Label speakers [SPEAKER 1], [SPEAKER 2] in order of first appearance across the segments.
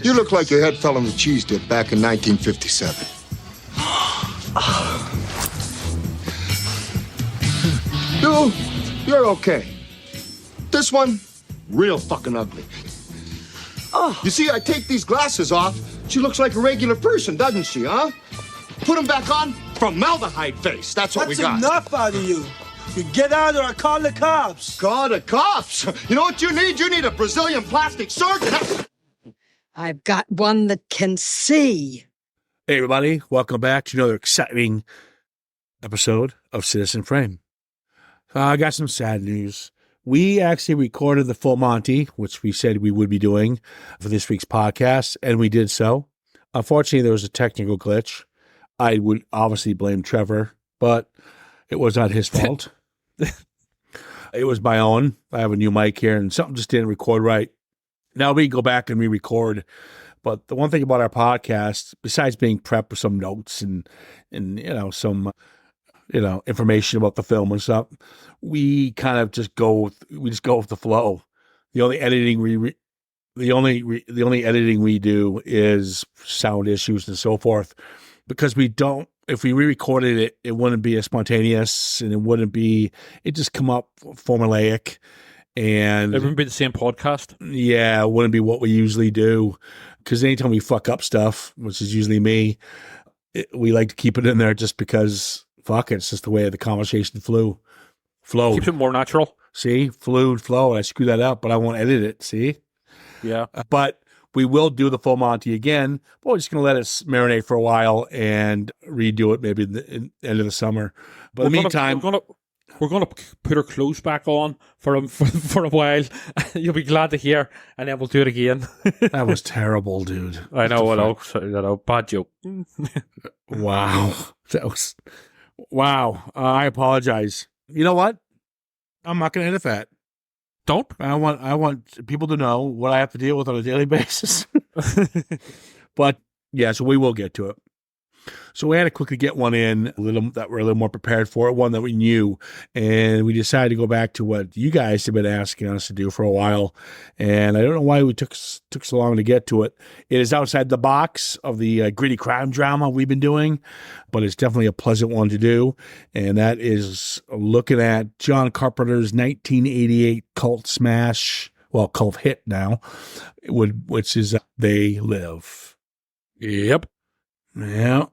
[SPEAKER 1] You look like your head fell on the cheese dip back in 1957. You're okay. This one, real fucking ugly. You see, I take these glasses off, she looks like a regular person, doesn't she, huh? Put them back on, formaldehyde face. That's what we got.
[SPEAKER 2] That's enough out of you. You get out or I call the cops.
[SPEAKER 1] Call the cops? You know what you need? You need a Brazilian plastic surgeon.
[SPEAKER 3] I've got one that can see.
[SPEAKER 4] Hey, everybody. Welcome back to another exciting episode of Citizen Frame. I got some sad news. We actually recorded the full Monty, which we said we would be doing for this week's podcast, and we did so. Unfortunately, there was a technical glitch. I would obviously blame Trevor, but it was not his fault. It was my own. I have a new mic here, and something just didn't record right. Now we go back and re-record. But the one thing about our podcast, besides being prepped with some notes and some information about the film and stuff, we kind of just go with the flow. The only editing we do is sound issues and so forth, because we don't. If we re-recorded it, it wouldn't be as spontaneous, and it just come up formulaic, and
[SPEAKER 5] it wouldn't be the same podcast.
[SPEAKER 4] Yeah, it wouldn't be what we usually do, because anytime we fuck up stuff, which is usually me, we like to keep it in there just because, fuck it, it's just the way the conversation flowed.
[SPEAKER 5] Keeps it more natural.
[SPEAKER 4] See, flow. I screw that up, but I won't edit it, see?
[SPEAKER 5] Yeah.
[SPEAKER 4] But we will do the full Monty again, but we're just going to let it marinate for a while and redo it maybe in the end of the summer. But in the meantime...
[SPEAKER 5] We're gonna put our clothes back on for a while. You'll be glad to hear, and then we'll do it again.
[SPEAKER 4] That was terrible, dude.
[SPEAKER 5] I know. Bad joke.
[SPEAKER 4] Wow. Wow. I apologize. You know what? I'm not going to edit that.
[SPEAKER 5] Don't.
[SPEAKER 4] I want people to know what I have to deal with on a daily basis. But yeah, so we will get to it. So we had to quickly get one in, that we're a little more prepared for it, one that we knew, and we decided to go back to what you guys have been asking us to do for a while, and I don't know why we took so long to get to it. It is outside the box of the gritty crime drama we've been doing, but it's definitely a pleasant one to do, and that is looking at John Carpenter's 1988 cult hit now, which is They Live.
[SPEAKER 5] Yep.
[SPEAKER 4] Yeah.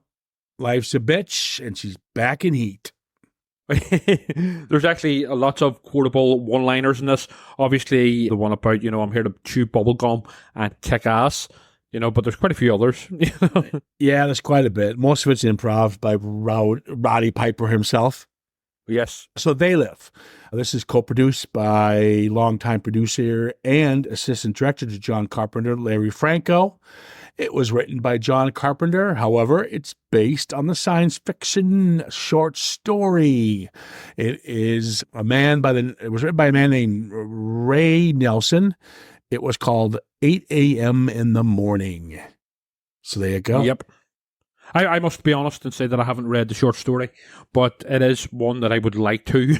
[SPEAKER 4] Life's a bitch, and she's back in heat.
[SPEAKER 5] There's actually lots of quotable one-liners in this. Obviously, the one about, I'm here to chew bubblegum and kick ass, but there's quite a few others.
[SPEAKER 4] Yeah, there's quite a bit. Most of it's improv by Roddy Piper himself.
[SPEAKER 5] Yes.
[SPEAKER 4] So They Live. This is co-produced by longtime producer and assistant director to John Carpenter, Larry Franco. It was written by John Carpenter. However, it's based on the science fiction short story. It was written by a man named Ray Nelson. It was called 8 a.m. in the morning. So there you go.
[SPEAKER 5] Yep. I must be honest and say that I haven't read the short story, but it is one that I would like to,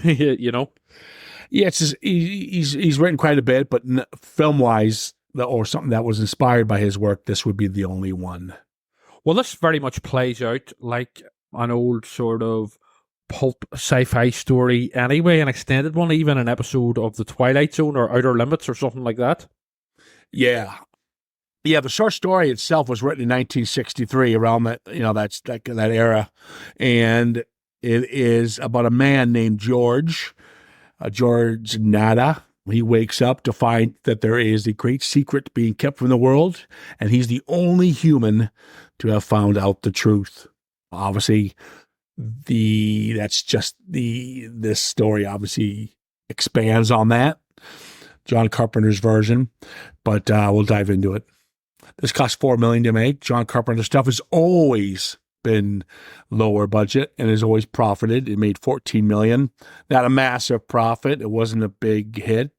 [SPEAKER 4] Yeah, he's written quite a bit, but film-wise, or something that was inspired by his work, this would be the only one.
[SPEAKER 5] Well, this very much plays out like an old sort of pulp sci-fi story anyway, an extended one, even an episode of The Twilight Zone or Outer Limits or something like that.
[SPEAKER 4] Yeah. Yeah, the short story itself was written in 1963, around that era. And it is about a man named George Nada. He wakes up to find that there is a great secret being kept from the world, and he's the only human to have found out the truth. Obviously, this story obviously expands on that, John Carpenter's version, but we'll dive into it. This cost $4 million to make. John Carpenter stuff has always been lower budget and has always profited. It made $14 million. Not a massive profit. It wasn't a big hit,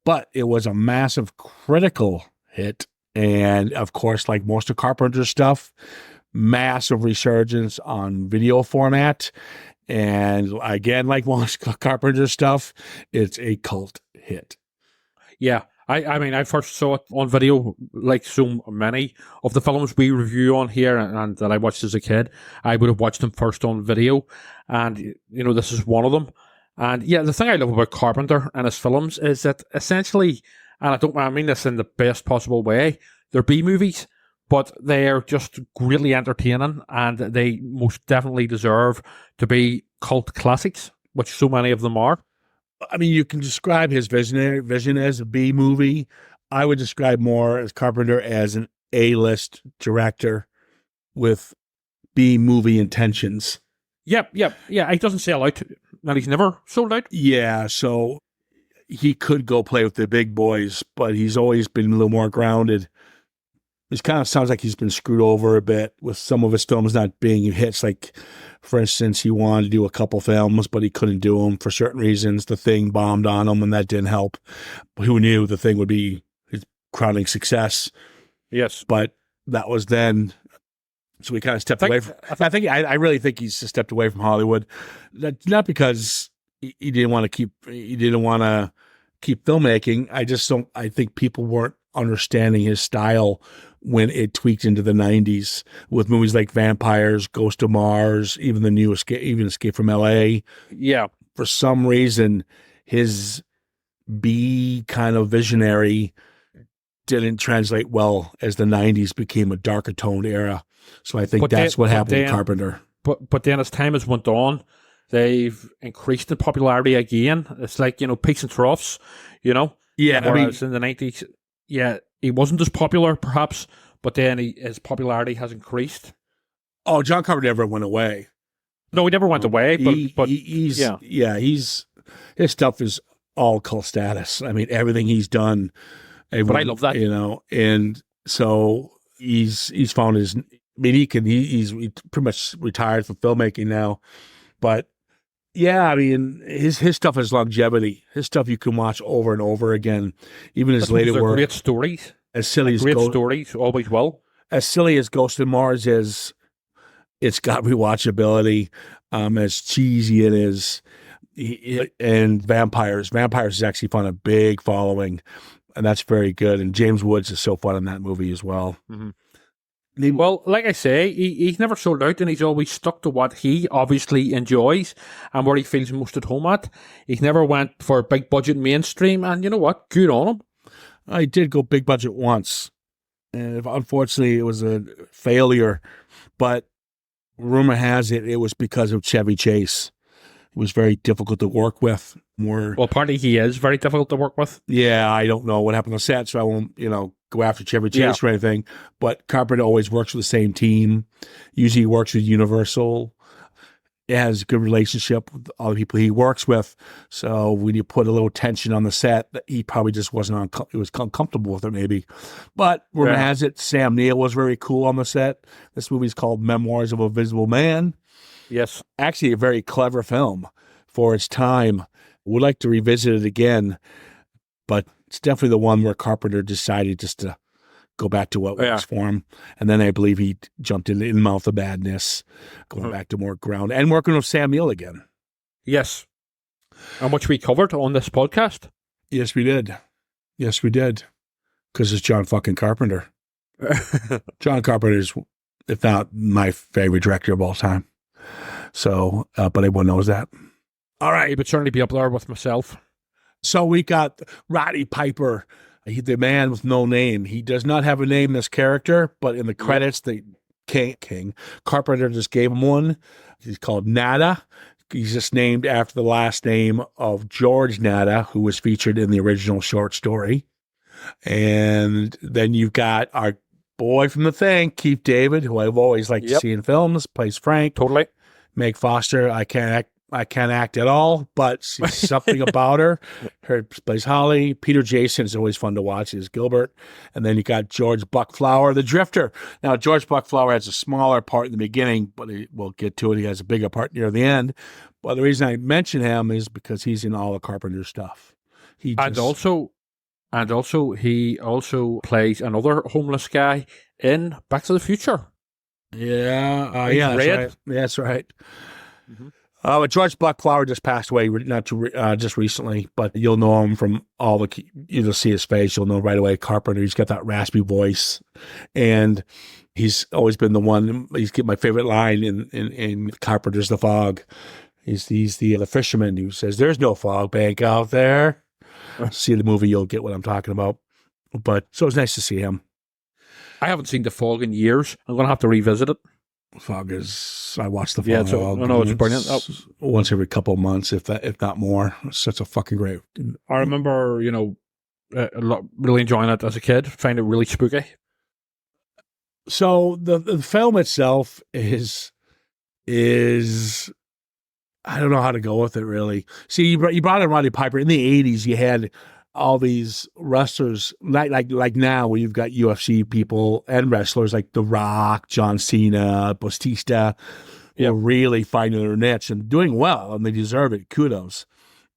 [SPEAKER 4] but it was a massive critical hit. And of course, like most of Carpenter's stuff, massive resurgence on video format. And again, like most Carpenter's stuff, it's a cult hit.
[SPEAKER 5] Yeah. I mean, I first saw it on video, like so many of the films we review on here and that I watched as a kid. I would have watched them first on video, and you know, this is one of them. And yeah, the thing I love about Carpenter and his films is that essentially, and I mean this in the best possible way, they're B movies, but they're just greatly entertaining, and they most definitely deserve to be cult classics, which so many of them are.
[SPEAKER 4] I mean, you can describe his vision as a B movie. I would describe more as Carpenter as an A-list director with B movie intentions.
[SPEAKER 5] Yep. Yeah, he doesn't sell out, and he's never sold out.
[SPEAKER 4] Yeah, so he could go play with the big boys, but he's always been a little more grounded. It kind of sounds like he's been screwed over a bit with some of his films not being hits. Like, for instance, he wanted to do a couple films, but he couldn't do them for certain reasons. The Thing bombed on him, and that didn't help. Who knew The Thing would be his crowning success?
[SPEAKER 5] Yes.
[SPEAKER 4] But that was then. So he kind of stepped away. I really think he's stepped away from Hollywood. Not because he didn't want to keep filmmaking. I think people weren't understanding his style when it tweaked into the 90s with movies like Vampires, Ghost of Mars, even the new Escape from LA.
[SPEAKER 5] Yeah.
[SPEAKER 4] For some reason, his B kind of visionary didn't translate well as the 90s became a darker toned era. So I think that's what happened with Carpenter.
[SPEAKER 5] But then as time has went on, they've increased in popularity again. It's like, you know, peaks and troughs, you know?
[SPEAKER 4] Yeah.
[SPEAKER 5] Whereas in the 90s, yeah, he wasn't as popular, perhaps, but then his popularity has increased.
[SPEAKER 4] Oh, John Carpenter never went away.
[SPEAKER 5] No, he never went away, but
[SPEAKER 4] his stuff is all cult status. I mean, everything he's done.
[SPEAKER 5] But I love that.
[SPEAKER 4] You know, and so he's found his, I mean, he's pretty much retired from filmmaking now, but yeah, I mean, his stuff has longevity. His stuff you can watch over and over again. Even his later work.
[SPEAKER 5] Great stories.
[SPEAKER 4] As silly as
[SPEAKER 5] stories, always will.
[SPEAKER 4] As silly as Ghost of Mars is, it's got rewatchability. As cheesy it is, and Vampires is actually found a big following, and that's very good. And James Woods is so fun in that movie as well.
[SPEAKER 5] Mm-hmm. Well, like I say, he's never sold out, and he's always stuck to what he obviously enjoys and where he feels most at home at. He's never went for big budget mainstream, and you know what? Good on him.
[SPEAKER 4] I did go big budget once, and unfortunately it was a failure, but rumor has it was because of Chevy Chase. It was very difficult to work with.
[SPEAKER 5] Well, partly he is very difficult to work with.
[SPEAKER 4] Yeah, I don't know what happened on set, so I won't, go after Chevy Chase or anything. But Carpenter always works with the same team. Usually he works with Universal. He has a good relationship with all the people he works with. So when you put a little tension on the set, he probably just wasn't he was uncomfortable with it maybe. But rumor has it, Sam Neill was very cool on the set. This movie's called Memoirs of a Visible Man.
[SPEAKER 5] Yes.
[SPEAKER 4] Actually a very clever film for its time. Would like to revisit it again, but it's definitely the one where Carpenter decided just to go back to what works for him. And then I believe he jumped in Mouth of Madness, going back to more ground and working with Sam Neill again.
[SPEAKER 5] Yes. And which we covered on this podcast.
[SPEAKER 4] Yes, we did. Yes, we did. Because it's John fucking Carpenter. John Carpenter is, if not my favorite director of all time. So, but everyone knows that. All right.
[SPEAKER 5] He would certainly be up there with myself.
[SPEAKER 4] So we got Roddy Piper, the man with no name. He does not have a name, this character, but in the credits, the King Carpenter just gave him one. He's called Nada. He's just named after the last name of George Nada, who was featured in the original short story. And then you've got our boy from The Thing, Keith David, who I've always liked to see in films, plays Frank.
[SPEAKER 5] Totally.
[SPEAKER 4] Meg Foster, I can't act at all, but something about her. Her plays Holly. Peter Jason is always fun to watch as Gilbert. And then you got George Buckflower, the Drifter. Now, George Buckflower has a smaller part in the beginning, but we'll get to it. He has a bigger part near the end. But the reason I mention him is because he's in all the Carpenter stuff.
[SPEAKER 5] And also, he also plays another homeless guy in Back to the Future.
[SPEAKER 4] Yeah.
[SPEAKER 5] Red.
[SPEAKER 4] That's right.
[SPEAKER 5] Mm-hmm.
[SPEAKER 4] George Buckflower just passed away, just recently, but you'll know him from you'll see his face. You'll know right away Carpenter. He's got that raspy voice, and he's always been the one. He's my favorite line in Carpenter's The Fog. He's the fisherman who says, "There's no fog bank out there." See the movie, you'll get what I'm talking about. But so it's nice to see him.
[SPEAKER 5] I haven't seen The Fog in years. I'm going to have to revisit it.
[SPEAKER 4] I watch The Fog.
[SPEAKER 5] Yeah, it's brilliant.
[SPEAKER 4] Once every couple of months, if not more. It's such a fucking great.
[SPEAKER 5] I remember, really enjoying it as a kid. Find it really spooky.
[SPEAKER 4] So the film itself is I don't know how to go with it, really. See, you brought in Roddy Piper. In the 80s, you had all these wrestlers, like now, where you've got UFC people and wrestlers like The Rock, John Cena, Batista, were really finding their niche and doing well, and they deserve it. Kudos.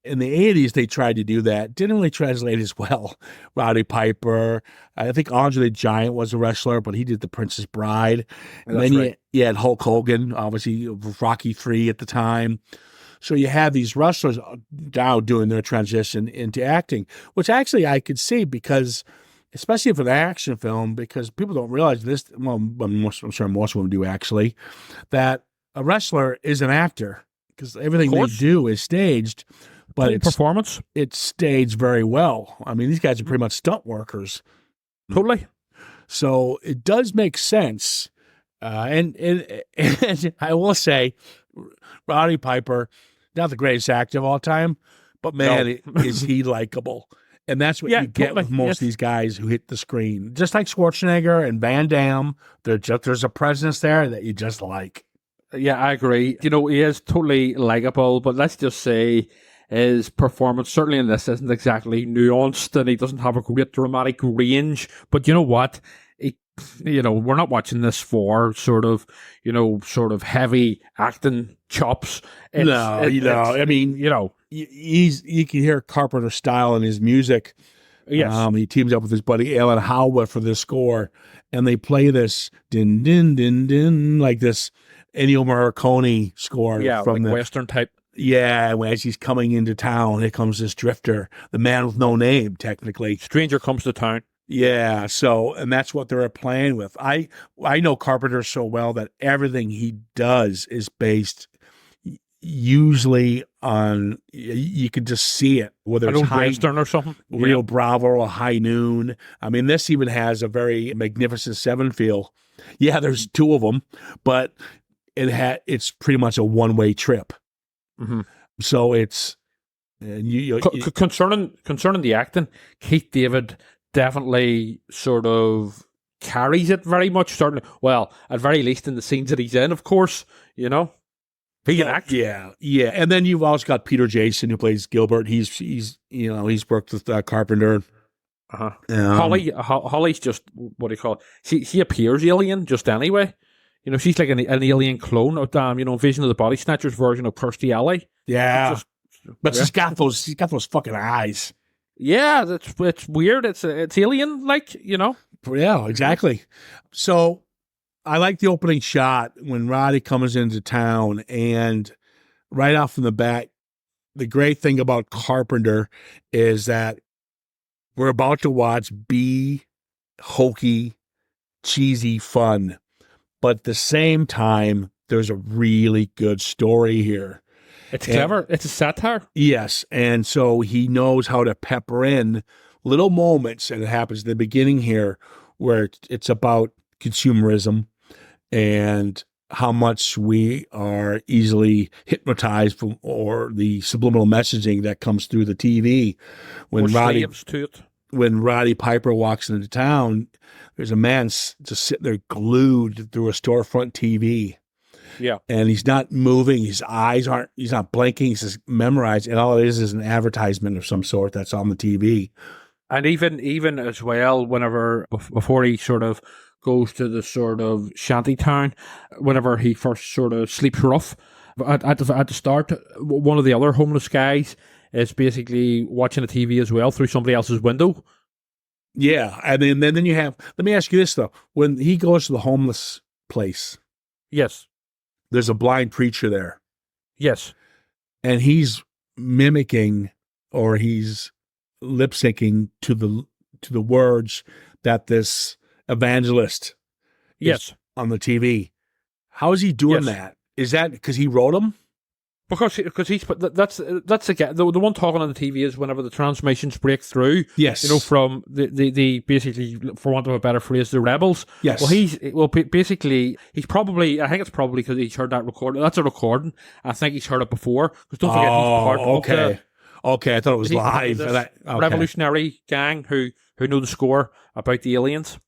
[SPEAKER 4] In the 80s, they tried to do that. Didn't really translate as well. Roddy Piper. I think Andre the Giant was a wrestler, but he did The Princess Bride. And then you had Hulk Hogan, obviously, Rocky III at the time. So you have these wrestlers now doing their transition into acting, which actually I could see because, especially for the action film, because people don't realize this, well, I'm sure most of them do actually, that a wrestler is an actor because everything they do is staged. But it's staged very well. I mean, these guys are pretty much stunt workers.
[SPEAKER 5] Totally.
[SPEAKER 4] So it does make sense. And I will say, Roddy Piper, not the greatest actor of all time, but man, is he likable. And that's what you get with most of these guys who hit the screen. Just like Schwarzenegger and Van Damme, there's a presence there that you just like.
[SPEAKER 5] Yeah, I agree. He is totally likable, but let's just say his performance, certainly in this, isn't exactly nuanced, and he doesn't have a great dramatic range. But you know what? We're not watching this for sort of heavy acting chops. You can hear Carpenter's style in his music. Yes. He teams up with his buddy Alan Howard for the score, and they play this din din din din like this Ennio Morricone score from the Western type.
[SPEAKER 4] Yeah, as he's coming into town, here comes this drifter, the man with no name, technically.
[SPEAKER 5] Stranger comes to town.
[SPEAKER 4] Yeah, and that's what they're playing with. I know Carpenter so well that everything he does is based usually on, you can just see it, whether it's High
[SPEAKER 5] Western or something.
[SPEAKER 4] Rio Bravo or High Noon. I mean, this even has a very Magnificent Seven feel. Yeah, there's two of them, but it's pretty much a one-way trip.
[SPEAKER 5] Mm-hmm.
[SPEAKER 4] So it's
[SPEAKER 5] concerning the acting. Keith David definitely sort of carries it very much. Certainly, well, at very least in the scenes that he's in, of course. He can act.
[SPEAKER 4] Yeah. And then you've also got Peter Jason who plays Gilbert. He's worked with Carpenter.
[SPEAKER 5] Holly's just, what do you call it? She appears alien just anyway. She's like an alien clone of Invasion of the Body Snatchers version of Kirstie Alley.
[SPEAKER 4] Yeah, but she's got those fucking eyes.
[SPEAKER 5] Yeah, it's weird. It's alien like.
[SPEAKER 4] Yeah, exactly. So I like the opening shot when Roddy comes into town, and right off from the bat, the great thing about Carpenter is that we're about to watch hokey, cheesy fun. But at the same time, there's a really good story here.
[SPEAKER 5] It's clever. It's a satire.
[SPEAKER 4] Yes. And so he knows how to pepper in little moments, and it happens at the beginning here, where it's about consumerism and how much we are easily hypnotized or the subliminal messaging that comes through the TV. When Roddy Piper walks into town, there's a man just sitting there glued through a storefront TV.
[SPEAKER 5] Yeah.
[SPEAKER 4] And he's not moving. He's not blinking. He's just memorized. And all it is an advertisement of some sort that's on the TV.
[SPEAKER 5] And even as well, before he sort of goes to the sort of shanty town, whenever he first sort of sleeps rough, at the start, one of the other homeless guys is basically watching the TV as well through somebody else's window.
[SPEAKER 4] Yeah, and then you have. Let me ask you this though: when he goes to the homeless place,
[SPEAKER 5] yes,
[SPEAKER 4] there's a blind preacher there.
[SPEAKER 5] Yes,
[SPEAKER 4] and he's mimicking or he's lip syncing to the words that this evangelist
[SPEAKER 5] Yes.
[SPEAKER 4] is on the TV. How is he doing
[SPEAKER 5] Yes.
[SPEAKER 4] that? Is that because he wrote them?
[SPEAKER 5] Because he's that's the one talking on the TV is whenever the transmissions break through.
[SPEAKER 4] Yes.
[SPEAKER 5] From the basically, for want of a better phrase, the rebels.
[SPEAKER 4] Yes.
[SPEAKER 5] Well, basically he's probably, I think it's probably because he's heard that recording. That's a recording. I think he's heard it before. Because don't forget he's part of the.
[SPEAKER 4] Okay, I thought it was
[SPEAKER 5] He's
[SPEAKER 4] live.
[SPEAKER 5] this revolutionary gang who know the score about the aliens.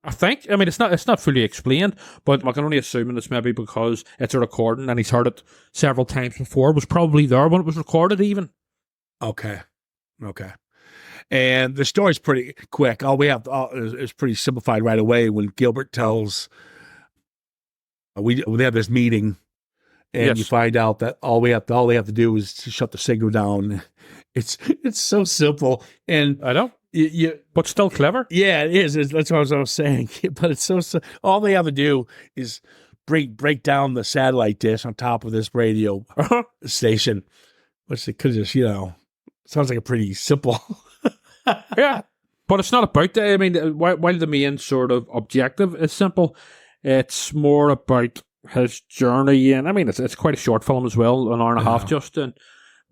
[SPEAKER 5] I think. I mean, it's not fully explained, but I can only assume it's maybe because it's a recording and he's heard it several times before. It was probably there when it was recorded, even.
[SPEAKER 4] Okay. And the story's pretty quick. All we have is pretty simplified right away when Gilbert tells. We have this meeting, and you find out that all they have to do is to shut the signal down. It's so simple, and
[SPEAKER 5] I know. But still clever.
[SPEAKER 4] Yeah, it is. That's what I was saying. But it's so all they have to do is break down the satellite dish on top of this radio station, which it could just, sounds like a pretty simple.
[SPEAKER 5] Yeah, but it's not about that. I mean, while the main sort of objective is simple, it's more about his journey. And I mean, it's quite a short film as well, an hour and a half just.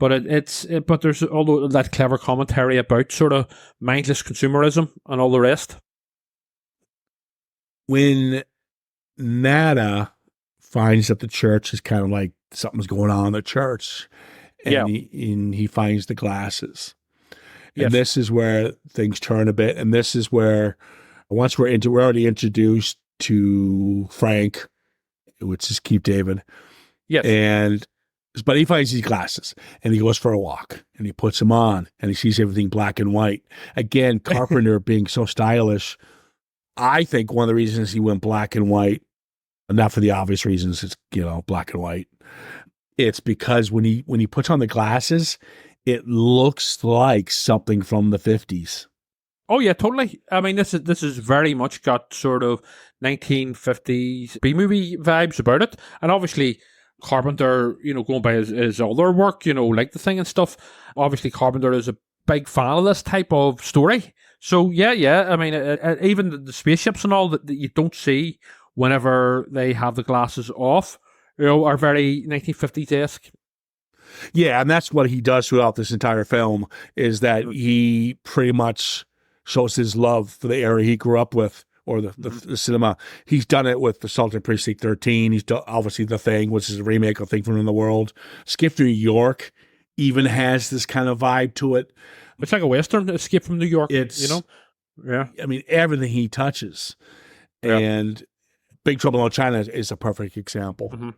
[SPEAKER 5] But but there's all that clever commentary about sort of mindless consumerism and all the rest.
[SPEAKER 4] When Nada finds that the church is kind of like something's going on in the church, and he finds the glasses, and this is where things turn a bit, and this is where once we're already introduced to Frank, which is Keith David, but he finds these glasses and he goes for a walk and he puts them on and he sees everything black and white. Again, Carpenter being so stylish. I think one of the reasons he went black and white, not for the obvious reasons, it's, black and white. It's because when he puts on the glasses, it looks like something from the 50s.
[SPEAKER 5] Oh yeah, totally. I mean, this is very much got sort of 1950s B-movie vibes about it. And obviously Carpenter, going by his other work, like The Thing and stuff, obviously Carpenter is a big fan of this type of story. So, yeah. I mean, even the spaceships and all that you don't see whenever they have the glasses off, are very 1950s-esque.
[SPEAKER 4] Yeah, and that's what he does throughout this entire film, is that he pretty much shows his love for the area he grew up with, or the cinema. He's done it with Assault on Precinct 13. He's done, obviously, The Thing, which is a remake of Thing from Another World. Escape from New York even has this kind of vibe to it.
[SPEAKER 5] It's like a Western, Escape from New York, Yeah.
[SPEAKER 4] I mean, everything he touches. Yeah. And Big Trouble in Little China is a perfect example.
[SPEAKER 5] Mm-hmm.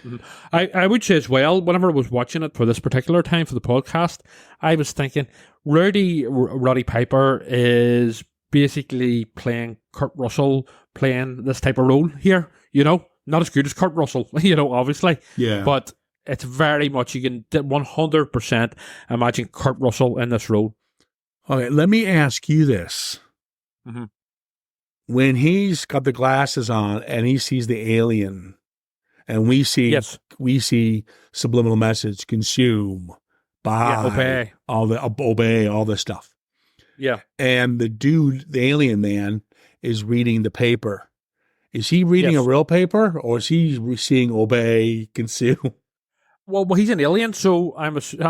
[SPEAKER 5] Mm-hmm. I would say as well, whenever I was watching it for this particular time for the podcast, I was thinking Roddy Piper is basically playing Kurt Russell, playing this type of role here, not as good as Kurt Russell, obviously.
[SPEAKER 4] Yeah.
[SPEAKER 5] But it's very much, you can 100% imagine Kurt Russell in this role.
[SPEAKER 4] Okay, let me ask you this.
[SPEAKER 5] Mm-hmm.
[SPEAKER 4] When he's got the glasses on and he sees the alien, and we see subliminal message, consume, buy,
[SPEAKER 5] obey,
[SPEAKER 4] obey, all this stuff.
[SPEAKER 5] Yeah.
[SPEAKER 4] And the alien man, is reading the paper. Is he reading a real paper, or is he seeing obey, consume?
[SPEAKER 5] Well, he's an alien, so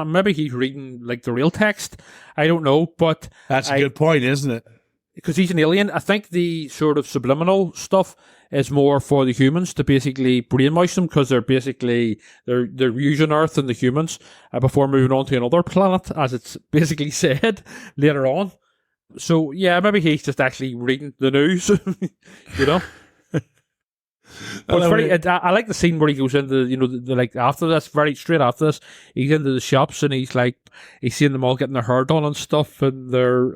[SPEAKER 5] maybe he's reading like the real text. I don't know, but
[SPEAKER 4] that's a good point, isn't it?
[SPEAKER 5] Because he's an alien. I think the sort of subliminal stuff is more for the humans to basically brainwash them, because they're using Earth and the humans before moving on to another planet, as it's basically said later on. So yeah, maybe he's just actually reading the news, But I like the scene where he goes into, like after this, very straight after this, he's into the shops and he's seeing them all getting their hair done and stuff, and they're,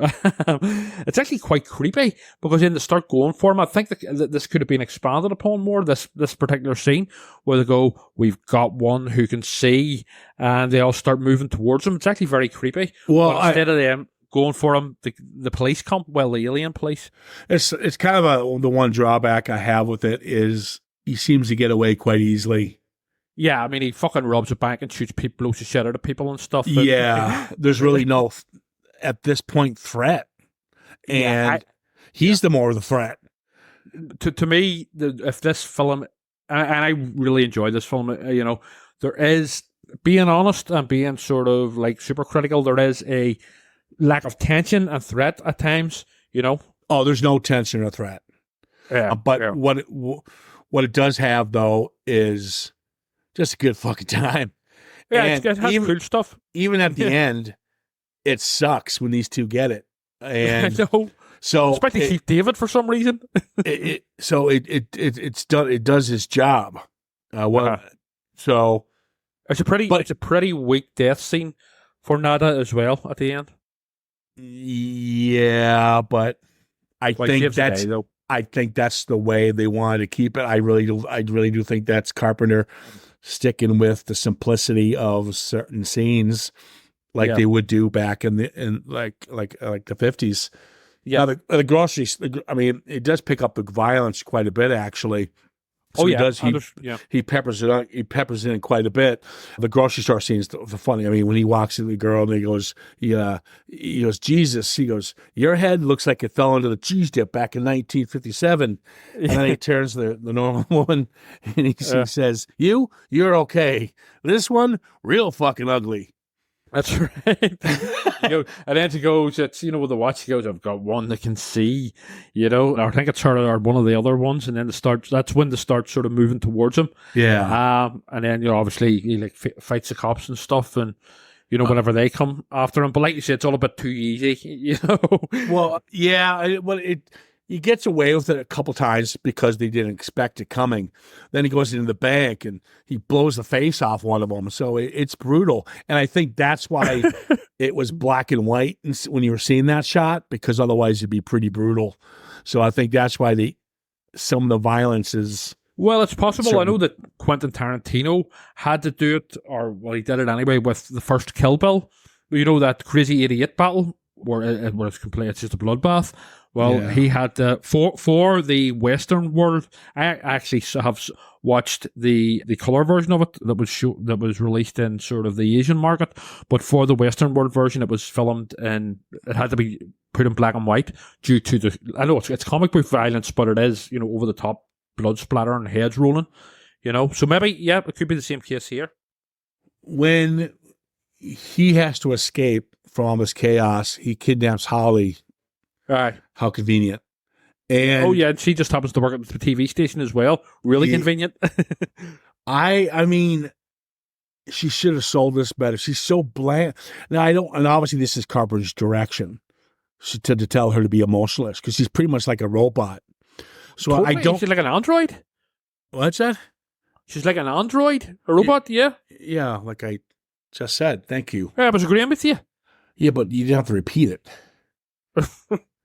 [SPEAKER 5] it's actually quite creepy, because then they start going for him. I think that this could have been expanded upon more, this particular scene, where they go, we've got one who can see, and they all start moving towards him. It's actually very creepy.
[SPEAKER 4] Well,
[SPEAKER 5] but instead of them going for him, the police come. Well, the alien police.
[SPEAKER 4] It's kind of the one drawback I have with it is he seems to get away quite easily.
[SPEAKER 5] Yeah, I mean, he fucking robs a bank and shoots people, blows the shit out of people and stuff.
[SPEAKER 4] Yeah, there's really no, at this point, threat. And he's the more of the threat.
[SPEAKER 5] To me, if this film, and I really enjoy this film, you know, there is, being honest and being sort of like super critical, there is a lack of tension and threat at times, you know.
[SPEAKER 4] Oh, there's no tension or threat.
[SPEAKER 5] Yeah,
[SPEAKER 4] but what it does have, though, is just a good fucking time.
[SPEAKER 5] Yeah,
[SPEAKER 4] and
[SPEAKER 5] it has cool stuff.
[SPEAKER 4] Even at the end, it sucks when these two get it. And
[SPEAKER 5] I know.
[SPEAKER 4] So
[SPEAKER 5] especially Keith David for some reason.
[SPEAKER 4] it does its job. So
[SPEAKER 5] it's a pretty weak death scene for Nada as well at the end.
[SPEAKER 4] Yeah, but I think that's the way they wanted to keep it. I really do think that's Carpenter sticking with the simplicity of certain scenes, like they would do back in the like the 50s. Yeah, the groceries. I mean, it does pick up the violence quite a bit, actually. So he peppers it on. He peppers it in quite a bit. The grocery store scene is the funny. I mean, when he walks into the girl and he goes, Jesus. He goes, your head looks like it fell into the cheese dip back in 1957. And then he turns the normal woman and he says, you're okay. This one, real fucking ugly.
[SPEAKER 5] That's right. And then she goes, it's, with the watch, she goes, I've got one that can see, or I think it's her or one of the other ones. And then that's when they start sort of moving towards him.
[SPEAKER 4] Yeah.
[SPEAKER 5] And then, obviously he fights the cops and stuff and, whenever they come after him. But like you said, it's all a bit too easy,
[SPEAKER 4] Well, yeah. He gets away with it a couple times because they didn't expect it coming. Then he goes into the bank and he blows the face off one of them. So it's brutal. And I think that's why it was black and white when you were seeing that shot, because otherwise it'd be pretty brutal. So I think that's why some of the violence is...
[SPEAKER 5] Well, it's possible. I know that Quentin Tarantino had to do it, he did it anyway with the first Kill Bill. That crazy 88 battle where it's just a bloodbath. Well, he had for the Western world. I actually have watched the color version of it that was released in sort of the Asian market, but for the Western world version, it was filmed and it had to be put in black and white due to I know it's comic book violence, but it is over the top blood splatter and heads rolling. So maybe it could be the same case here.
[SPEAKER 4] When he has to escape from all this chaos, he kidnaps Holly.
[SPEAKER 5] Right.
[SPEAKER 4] How convenient. And
[SPEAKER 5] and she just happens to work at the TV station as well. Really convenient.
[SPEAKER 4] I mean, she should have sold this better. She's so bland. Now, and obviously this is Carpenter's direction to tell her to be emotionless, because she's pretty much like a robot. So
[SPEAKER 5] She's like an android?
[SPEAKER 4] What's that?
[SPEAKER 5] She's like an android? A robot, yeah?
[SPEAKER 4] Yeah, like I just said. Thank you.
[SPEAKER 5] Yeah, I was agreeing with you.
[SPEAKER 4] Yeah, but you didn't have to repeat it.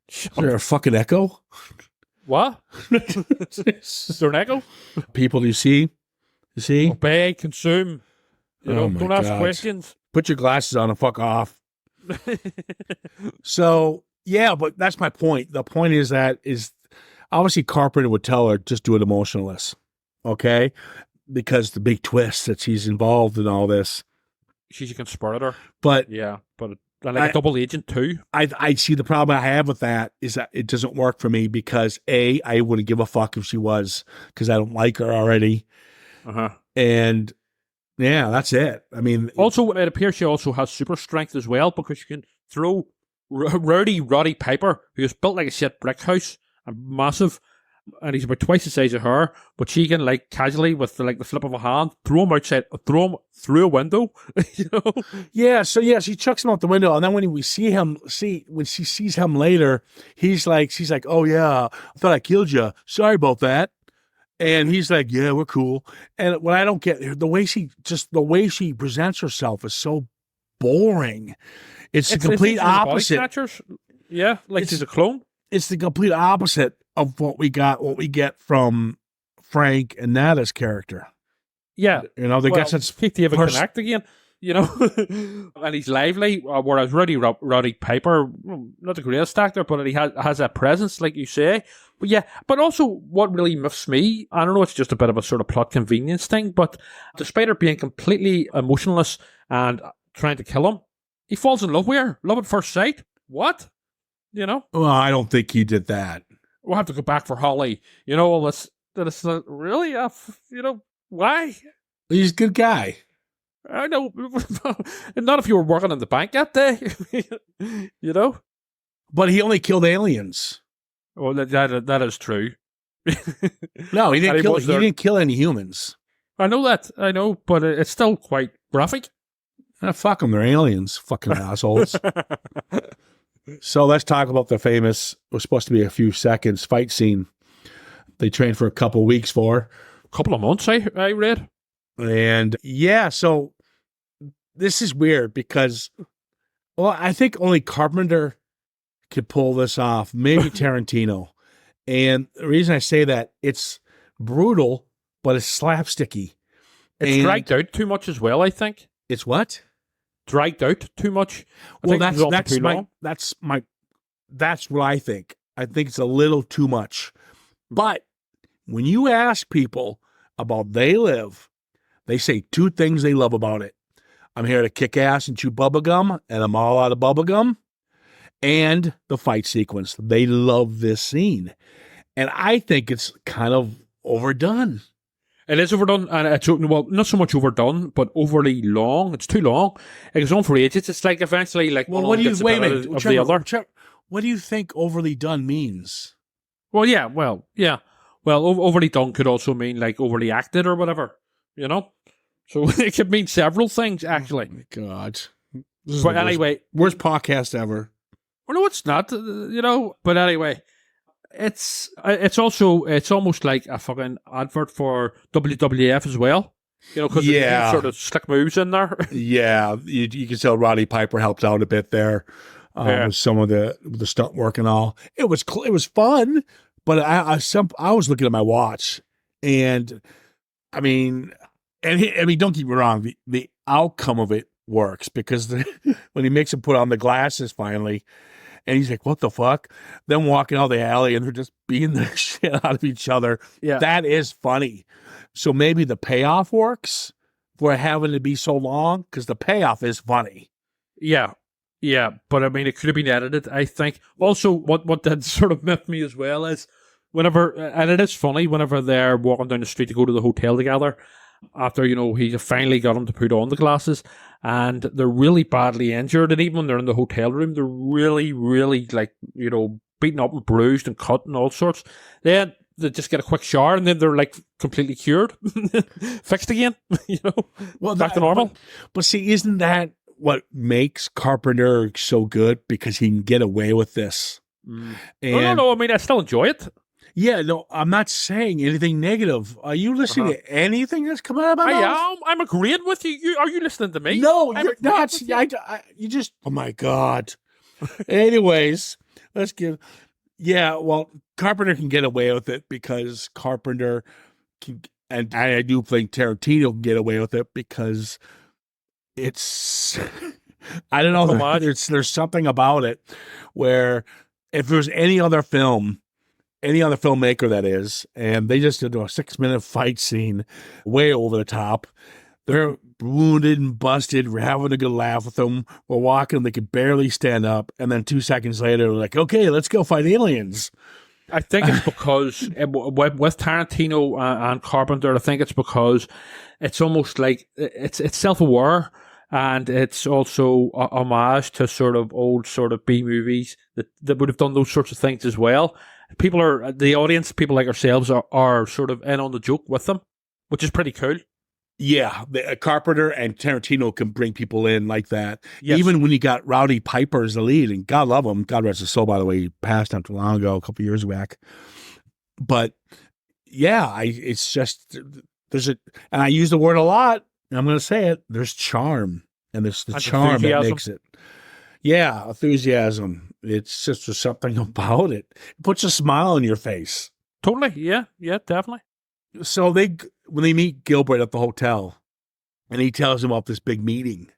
[SPEAKER 4] Is there a fucking echo?
[SPEAKER 5] What? Is there an echo?
[SPEAKER 4] People, do you see?
[SPEAKER 5] Obey, consume. Don't ask questions.
[SPEAKER 4] Put your glasses on and fuck off. So, yeah, but that's my point. The point is obviously Carpenter would tell her, just do it emotionless. Okay? Because the big twist that she's involved in all this.
[SPEAKER 5] She's a conspirator.
[SPEAKER 4] But
[SPEAKER 5] like a double agent too.
[SPEAKER 4] I see the problem I have with that is that it doesn't work for me because I wouldn't give a fuck if she was, because I don't like her already. And yeah, that's it. I mean,
[SPEAKER 5] also it appears she also has super strength as well, because she can throw Roddy Piper, who is built like a shit brick house and massive, and he's about twice the size of her, but she can casually with the flip of a hand throw him through a window.
[SPEAKER 4] Yeah, so she chucks him out the window, and then when when she sees him later, she's like, oh yeah, I thought I killed you, sorry about that. And he's like, yeah, we're cool. And what I don't get, the way she presents herself is so boring. It's the complete opposite.
[SPEAKER 5] Yeah, she's a clone.
[SPEAKER 4] It's the complete opposite of what we get from Frank and Nada's character.
[SPEAKER 5] Yeah.
[SPEAKER 4] They got such
[SPEAKER 5] Keith David can act again. you know, and he's lively. Whereas Roddy Piper, not the greatest actor, but he has that presence, like you say. But yeah, but also what really miffs me, I don't know, it's just a bit of a sort of plot convenience thing, but despite her being completely emotionless and trying to kill him, he falls in love with her. Love at first sight. What? You know?
[SPEAKER 4] Well, I don't think he did that.
[SPEAKER 5] We'll have to go back for Holly. You know, all this really, you know, why?
[SPEAKER 4] He's a good guy.
[SPEAKER 5] I know. Not if you were working in the bank that day. You know?
[SPEAKER 4] But he only killed aliens.
[SPEAKER 5] Well, that is true.
[SPEAKER 4] No, he didn't kill any humans.
[SPEAKER 5] I know that. I know, but it's still quite graphic.
[SPEAKER 4] Fuck them, they're aliens. Fucking assholes. So let's talk about the famous, it was supposed to be a few seconds, fight scene they trained for a couple of weeks for.
[SPEAKER 5] A couple of months, I read.
[SPEAKER 4] And yeah, so this is weird because, well, I think only Carpenter could pull this off, maybe Tarantino. And the reason I say that, it's brutal, but it's slapsticky.
[SPEAKER 5] It's dragged out too much as well, I think.
[SPEAKER 4] It's what?
[SPEAKER 5] Dragged out too much.
[SPEAKER 4] Well, that's what I think. I think it's a little too much. But when you ask people about They Live, they say two things they love about it. I'm here to kick ass and chew bubblegum, and I'm all out of bubblegum. And the fight sequence. They love this scene. And I think it's kind of overdone.
[SPEAKER 5] It is overdone, and it's, well, not so much overdone, but overly long. It's too long. It goes on for ages. It's like eventually, like,
[SPEAKER 4] well,
[SPEAKER 5] what do you wait a minute? Of the other.
[SPEAKER 4] What do you think overly done means?
[SPEAKER 5] Well, yeah. Well, overly done could also mean like overly acted or whatever. You know, so it could mean several things actually.
[SPEAKER 4] Oh my God.
[SPEAKER 5] But anyway,
[SPEAKER 4] worst podcast ever.
[SPEAKER 5] Well, no, it's not. You know, but anyway. It's almost like a fucking advert for WWF as well. You know, because there's sort of slick moves in there.
[SPEAKER 4] Yeah, you can tell Roddy Piper helped out a bit there with some of the stunt work and all. It was fun, but I was looking at my watch, and I mean, don't get me wrong, the outcome of it works because when he makes him put on the glasses finally. And he's like, what the fuck? Then walking out the alley and they're just beating the shit out of each other. Yeah. That is funny. So maybe the payoff works for having to be so long because the payoff is funny.
[SPEAKER 5] Yeah. Yeah. But I mean, it could have been edited, I think. Also, what did sort of miff me as well is whenever, and it is funny, whenever they're walking down the street to go to the hotel together, after, you know, he finally got him to put on the glasses, and they're really badly injured, and even when they're in the hotel room, they're really, really, like, you know, beaten up and bruised and cut and all sorts. Then they just get a quick shower, and then they're, like, completely cured, fixed again, you know, well, back to normal.
[SPEAKER 4] But see, isn't that what makes Carpenter so good? Because he can get away with this.
[SPEAKER 5] And, no, I mean, I still enjoy it.
[SPEAKER 4] Yeah, no, I'm not saying anything negative. Are you listening to anything that's coming out of my mouth?
[SPEAKER 5] I'm agreeing with you. Are you listening to me?
[SPEAKER 4] No, you're not. You just, oh my God. Anyways, let's give, well, Carpenter can get away with it because Carpenter can, and I do think Tarantino can get away with it because it's, I don't know, there's something about it where if there's any other filmmaker that is, and they just did a 6-minute fight scene way over the top. They're wounded and busted. We're having a good laugh with them. We're walking. They could barely stand up. And then 2 seconds later, they're like, okay, let's go fight aliens.
[SPEAKER 5] I think it's because with Tarantino and Carpenter, I think it's because it's almost like it's self-aware. And it's also a homage to sort of old sort of B movies that would have done those sorts of things as well. The audience, people like ourselves are sort of in on the joke with them, which is pretty cool.
[SPEAKER 4] Yeah, Carpenter and Tarantino can bring people in like that.
[SPEAKER 5] Yes.
[SPEAKER 4] Even when you got Roddy Piper as the lead, and God love him, God rest his soul, by the way, he passed not too long ago, a couple of years back. But yeah, it's just, and I use the word a lot, and I'm going to say it, there's charm, and it's the charm that makes it. Yeah, enthusiasm. It's just there's something about it. It puts a smile on your face.
[SPEAKER 5] Totally. Yeah, definitely.
[SPEAKER 4] So when they meet Gilbert at the hotel, and he tells him about this big meeting.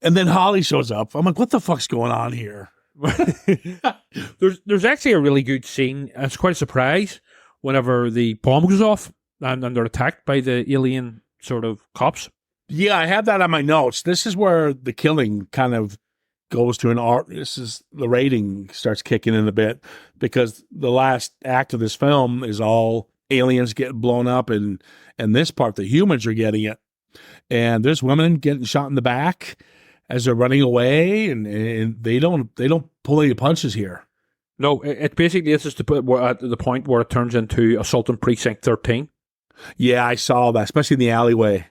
[SPEAKER 4] And then Holly shows up. I'm like, what the fuck's going on here?
[SPEAKER 5] There's actually a really good scene. It's quite a surprise whenever the bomb goes off and they're attacked by the alien sort of cops.
[SPEAKER 4] Yeah, I have that on my notes. This is where the killing kind of goes to an art. This is the rating starts kicking in a bit, because the last act of this film is all aliens getting blown up, and this part the humans are getting it, and there's women getting shot in the back as they're running away, and they don't pull any punches here.
[SPEAKER 5] No, it basically is just at the point where it turns into Assault on Precinct 13.
[SPEAKER 4] Yeah, I saw that, especially in the alleyway.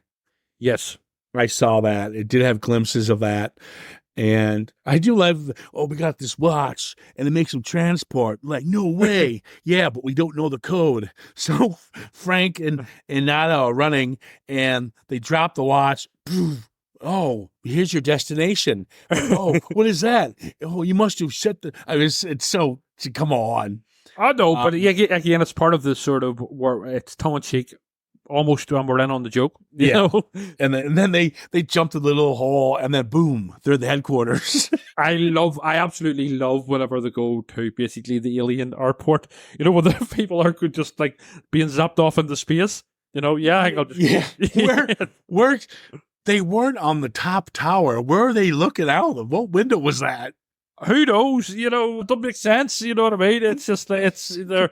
[SPEAKER 5] Yes.
[SPEAKER 4] I saw that. It did have glimpses of that. And I do love, we got this watch and it makes them transport. Like, no way. Yeah, but we don't know the code. So Frank and Nada are running and they drop the watch. Oh, here's your destination. Oh, what is that? Oh, you must have set the, it's so, come on.
[SPEAKER 5] I know, but again, it's part of the sort of where it's tongue in cheek. Almost we're in on the joke, you know?
[SPEAKER 4] And then they jump to the little hole, and then boom, they're at the headquarters.
[SPEAKER 5] I absolutely love whenever they go to basically the alien airport. You know, when the people are just like being zapped off into space. You know, I'll just
[SPEAKER 4] Where they weren't on the top tower. Where are they looking out of? What window was that?
[SPEAKER 5] Who knows? You know, it doesn't make sense. You know what I mean? It's just They're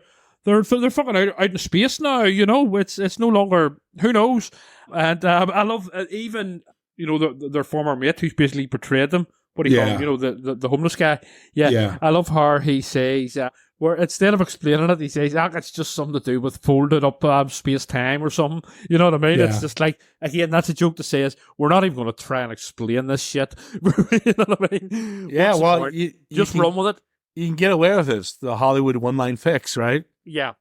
[SPEAKER 5] fucking out in space now, you know. It's no longer, who knows. And I love even, you know, their former mate who's basically portrayed them. What do you call him? You know, the homeless guy. Yeah. I love how he says, where instead of explaining it, he says, it's just something to do with folded up space time or something. You know what I mean? Yeah. It's just like, again, that's a joke to say is, we're not even going to try and explain this shit. You know what I mean?
[SPEAKER 4] Yeah, well, you
[SPEAKER 5] just run with it.
[SPEAKER 4] You can get away with this. The Hollywood one-line fix, right?
[SPEAKER 5] Yeah.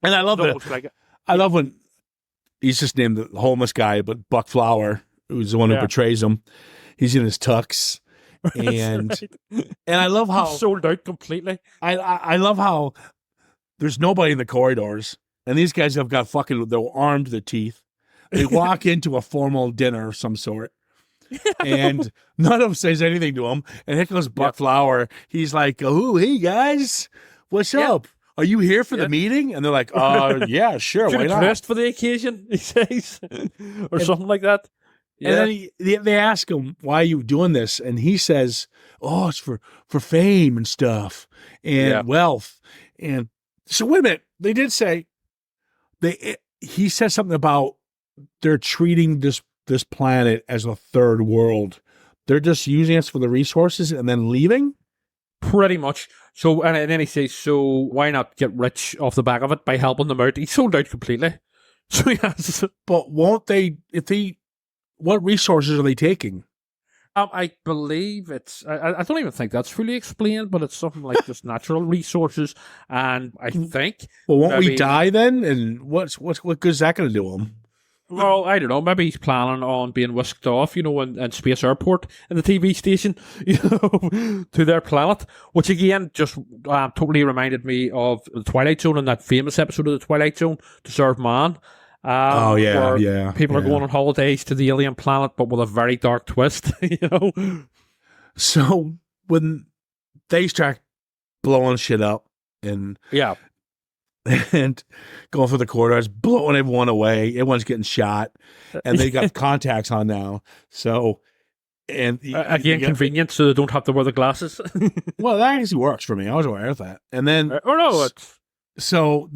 [SPEAKER 4] And I love it. Like I love when he's just named the homeless guy, but Buck Flower, who's the one who portrays him, he's in his tux. And right. And I love how...
[SPEAKER 5] He's sold out completely.
[SPEAKER 4] I love how there's nobody in the corridors, and these guys have got fucking... They're armed to the teeth. They walk into a formal dinner of some sort. And none of them says anything to him. And here goes Buck Flower. He's like, oh, hey, guys. What's up? Are you here for the meeting? And they're like, yeah, sure.
[SPEAKER 5] Why not? Dressed for the occasion, he says. Or something like that.
[SPEAKER 4] Yeah. And then they ask him, why are you doing this? And he says, oh, it's for fame and stuff and wealth. And so wait a minute. They did say, he said something about they're treating this planet as a third world. They're just using us for the resources and then leaving?
[SPEAKER 5] Pretty much. So, and then he says, so why not get rich off the back of it by helping them out? He sold out completely. So yes.
[SPEAKER 4] But won't they, what resources are they taking?
[SPEAKER 5] I believe it's, I don't even think that's fully explained, but it's something like just natural resources. And I think.
[SPEAKER 4] Well, won't we die then? And what good is that going to do them?
[SPEAKER 5] Well, I don't know. Maybe he's planning on being whisked off, you know, in Space Airport in the TV station, you know, to their planet, which again just totally reminded me of the Twilight Zone and that famous episode of the Twilight Zone, To Serve Man. Where people are going on holidays to the alien planet, but with a very dark twist, you know.
[SPEAKER 4] So when they start blowing shit up and going through the corridors, blowing everyone away. Everyone's getting shot, and they got contacts on now. So, and
[SPEAKER 5] again, convenient, so they don't have to wear the glasses.
[SPEAKER 4] Well, that actually works for me. I was aware of that. And then, so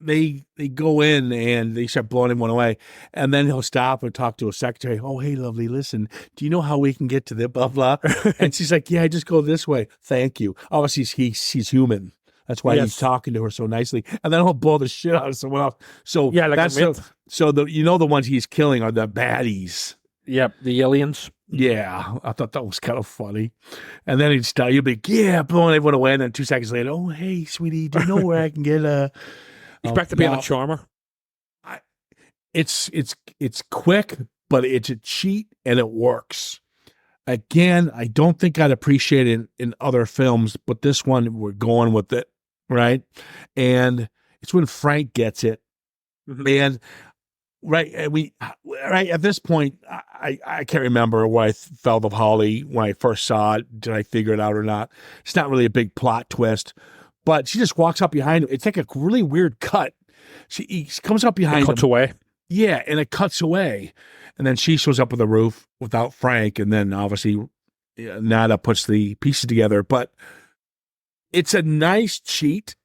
[SPEAKER 4] they go in and they start blowing everyone away, and then he'll stop and talk to a secretary. Oh, hey, lovely, listen, do you know how we can get to the blah blah? And she's like, yeah, just go this way. Thank you. Obviously, he's human. That's why he's talking to her so nicely. And then he'll blow the shit out of someone else. So that's the ones he's killing are the baddies.
[SPEAKER 5] Yep, the aliens.
[SPEAKER 4] Yeah, I thought that was kind of funny. And then he'll be blowing everyone away. And then 2 seconds later, oh, hey, sweetie, do you know where I can get a...
[SPEAKER 5] He's back to being a charmer.
[SPEAKER 4] It's quick, but it's a cheat and it works. Again, I don't think I'd appreciate it in other films, but this one, we're going with it. Right. And it's when Frank gets it. Mm-hmm. And right. Right at this point, I can't remember where I felt of Holly when I first saw it. Did I figure it out or not? It's not really a big plot twist, but she just walks up behind him. It's like a really weird cut. He comes up behind him.
[SPEAKER 5] Cuts away.
[SPEAKER 4] Yeah, and it cuts away. And then she shows up with the roof without Frank, and then obviously Nada puts the pieces together. But it's a nice cheat,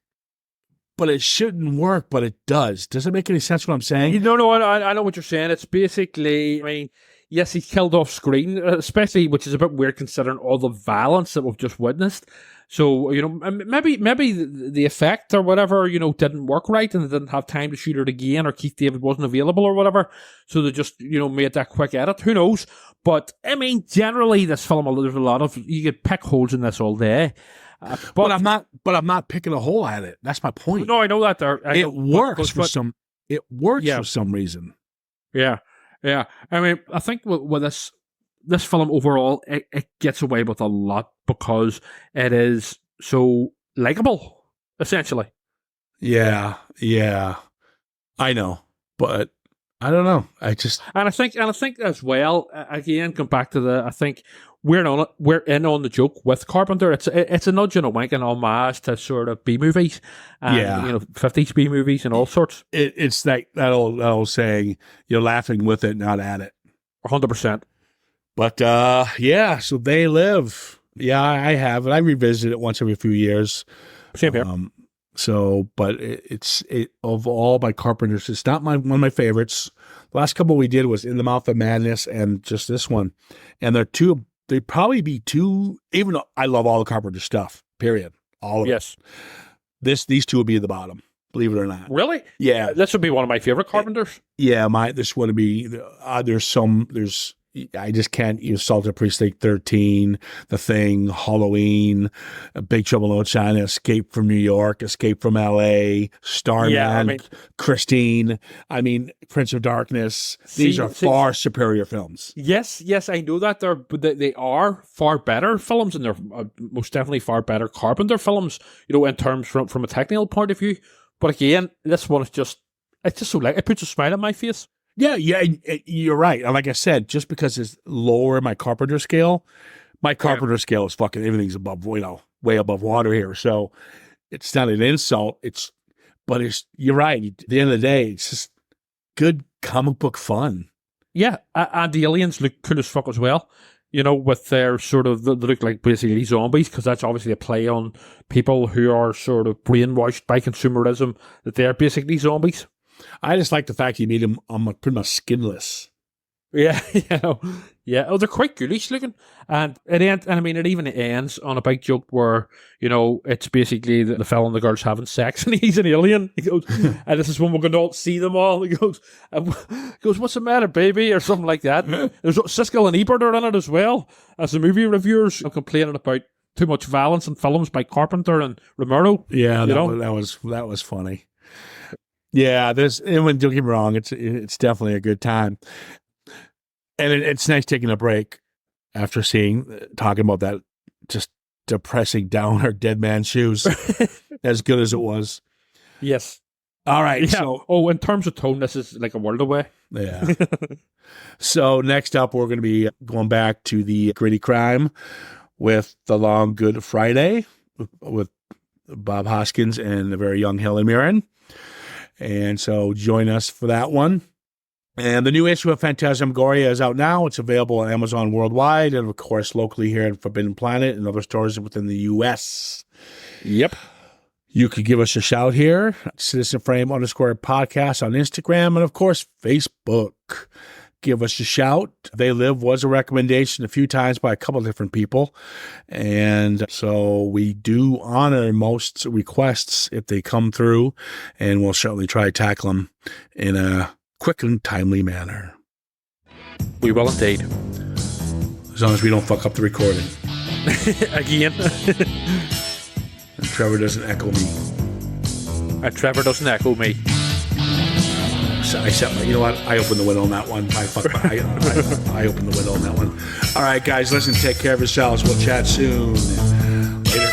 [SPEAKER 4] but it shouldn't work, but it does. Does it make any sense what I'm saying?
[SPEAKER 5] No, I know what you're saying. It's basically, I mean, yes, he's killed off screen, especially, which is a bit weird considering all the violence that we've just witnessed. So, maybe the effect or whatever, didn't work right and they didn't have time to shoot it again, or Keith David wasn't available or whatever. So they just, made that quick edit. Who knows? But, I mean, generally, this film, there's a lot of, you could pick holes in this all day.
[SPEAKER 4] But I'm not picking a hole at it. That's my point.
[SPEAKER 5] No, I know that.
[SPEAKER 4] It works for some reason.
[SPEAKER 5] Yeah. I mean, I think with this film overall, it gets away with a lot because it is so likable, essentially.
[SPEAKER 4] Yeah. I know, but I don't know. I think
[SPEAKER 5] as well. Again, come back to I think we're in on the joke with Carpenter. It's a nudge and a wink and homage to sort of B movies, and 50s B movies and all sorts.
[SPEAKER 4] It's like that old saying, you're laughing with it, not at it.
[SPEAKER 5] 100%.
[SPEAKER 4] But so They Live. Yeah, I have it. I revisit it once every few years.
[SPEAKER 5] Same here.
[SPEAKER 4] But it's of all my Carpenters, it's not one of my favorites. The last couple we did was In the Mouth of Madness and just this one, and they'd probably be two. Even though I love all the Carpenter stuff, period, all of it. Yes, these two would be at the bottom. Believe it or not.
[SPEAKER 5] Really?
[SPEAKER 4] Yeah,
[SPEAKER 5] this would be one of my favorite Carpenters.
[SPEAKER 4] Yeah, this would be. There's. I just can't use Assault Precinct 13, The Thing, Halloween, Big Trouble in Little China, Escape from New York, Escape from L.A., Starman, Christine, Prince of Darkness. These are far superior films.
[SPEAKER 5] Yes, I know that they are far better films, and they're most definitely far better Carpenter films, in terms from a technical point of view. But again, this one is it's just so it puts a smile on my face.
[SPEAKER 4] Yeah, you're right. And like I said, just because it's lower in my Carpenter scale, scale is fucking everything's above, way above water here. So it's not an insult. You're right. At the end of the day, it's just good comic book fun.
[SPEAKER 5] Yeah, and the aliens look cool as fuck as well. With their sort of, they look like basically zombies, because that's obviously a play on people who are sort of brainwashed by consumerism, that they're basically zombies.
[SPEAKER 4] I just like the fact you made him pretty much skinless.
[SPEAKER 5] Yeah, yeah. Oh, they're quite ghoulish looking, and it even ends on a big joke where it's basically the fella and the girl's having sex, and he's an alien. He goes, and this is when we're going to all see them all. He goes, "What's the matter, baby?" or something like that. There's Siskel and Ebert are in it as well as the movie reviewers are complaining about too much violence in films by Carpenter and Romero.
[SPEAKER 4] Yeah, that was funny. Yeah, don't get me wrong, it's definitely a good time. And it's nice taking a break after talking about that just depressing downer Dead Man's Shoes, as good as it was.
[SPEAKER 5] Yes.
[SPEAKER 4] All right.
[SPEAKER 5] Yeah. So, in terms of tone, this is like a world away.
[SPEAKER 4] Yeah. So next up, we're going to be going back to the gritty crime with The Long Good Friday with Bob Hoskins and the very young Helen Mirren. And so join us for that one. And the new issue of Phantasmagoria is out now. It's available on Amazon worldwide and, of course, locally here at Forbidden Planet and other stores within the U.S.
[SPEAKER 5] Yep.
[SPEAKER 4] You could give us a shout here, Citizen Frame _podcast on Instagram and, of course, Facebook. Give us a shout. They Live was a recommendation a few times by a couple of different people. And so we do honor most requests if they come through, and we'll certainly try to tackle them in a quick and timely manner.
[SPEAKER 5] We will indeed.
[SPEAKER 4] As long as we don't fuck up the recording.
[SPEAKER 5] Again.
[SPEAKER 4] And Trevor doesn't echo me. You know what? I opened the window on that one. I opened the window on that one. All right, guys, listen, take care of yourselves. We'll chat soon. Later.